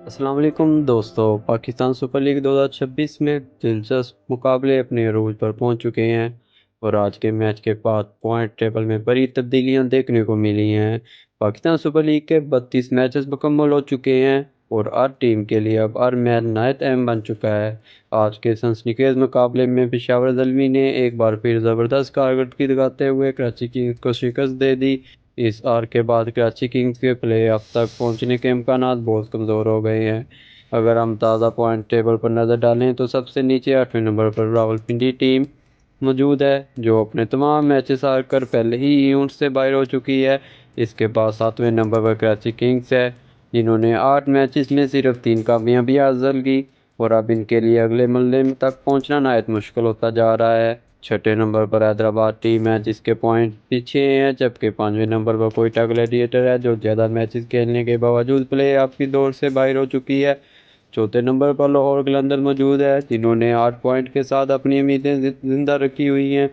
السلام علیکم دوستو، پاکستان سپر لیگ 2026 میں دلچسپ مقابلے اپنے عروج پر پہنچ چکے ہیں اور آج کے میچ کے بعد پوائنٹ ٹیبل میں بڑی تبدیلیاں دیکھنے کو ملی ہیں۔ پاکستان سپر لیگ کے 32 میچز مکمل ہو چکے ہیں اور ہر ٹیم کے لیے اب ہر میچ نہایت اہم بن چکا ہے۔ آج کے سنسنی خیز مقابلے میں پشاور زلمی نے ایک بار پھر زبردست کارکردگی دکھاتے ہوئے کراچی کنگز کو شکست دے دی۔ اس ہار کے بعد کراچی کنگز کے پلے آف تک پہنچنے کے امکانات بہت کمزور ہو گئے ہیں۔ اگر ہم تازہ پوائنٹ ٹیبل پر نظر ڈالیں تو سب سے نیچے 8ویں نمبر پر راولپنڈی ٹیم موجود ہے، جو اپنے تمام میچز ہار کر پہلے ہی ایونٹ سے باہر ہو چکی ہے۔ اس کے بعد 7ویں نمبر پر کراچی کنگز ہے، جنہوں نے 8 میچز میں صرف 3 کامیابیاں حاصل کی اور اب ان کے لیے اگلے مرحلے تک پہنچنا نہایت مشکل ہوتا جا رہا ہے۔ 6 نمبر پر حیدرآباد ٹیم ہے، جس کے پوائنٹ پیچھے ہیں، جبکہ 5ویں نمبر پر کوئٹہ گلیڈیٹر ہے، جو زیادہ میچز کھیلنے کے باوجود پلے آف کی دوڑ سے باہر ہو چکی ہے۔ چوتھے نمبر پر لاہور قلندرز موجود ہے، جنہوں نے 8 پوائنٹ کے ساتھ اپنی امیدیں زندہ رکھی ہوئی ہیں۔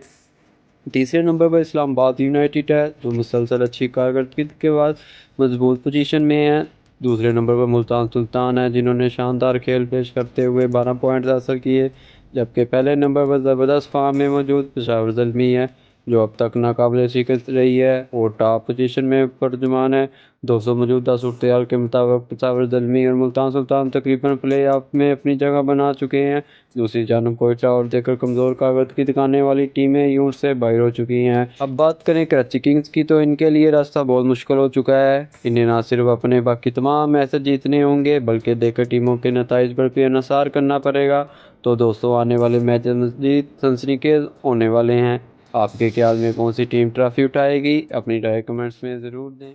تیسرے نمبر پر اسلام آباد یونائیٹڈ ہے، جو مسلسل اچھی کارکردگی کے بعد مضبوط پوزیشن میں ہے۔ دوسرے نمبر پر ملتان سلطان ہے، جنہوں نے شاندار کھیل پیش کرتے ہوئے 12 پوائنٹ حاصل کیے، جبکہ پہلے نمبر پر زبردست فارم میں موجود پشاور زلمی ہے، جو اب تک ناقابل شکست رہی ہے اور ٹاپ پوزیشن میں پرجمان ہے۔ دوستو، موجودہ صورتحال کے مطابق پشاور زلمی اور ملتان سلطان تقریباً پلے آف میں اپنی جگہ بنا چکے ہیں۔ دوسری جانب کوئٹہ اور دیگر کمزور کارکردگی دکھانے والی ٹیمیں ایونٹ سے باہر ہو چکی ہیں۔ اب بات کریں کراچی کنگز کی تو ان کے لیے راستہ بہت مشکل ہو چکا ہے۔ انہیں نہ صرف اپنے باقی تمام میچز جیتنے ہوں گے، بلکہ دیگر ٹیموں کے نتائج پر بھی انحصار کرنا پڑے گا۔ تو دوستو، آنے والے میچز مزید سنسنی خیز ہونے والے ہیں۔ آپ کے خیال میں کون سی ٹیم ٹرافی اٹھائے گی؟ اپنی رائے کمنٹس میں ضرور دیں۔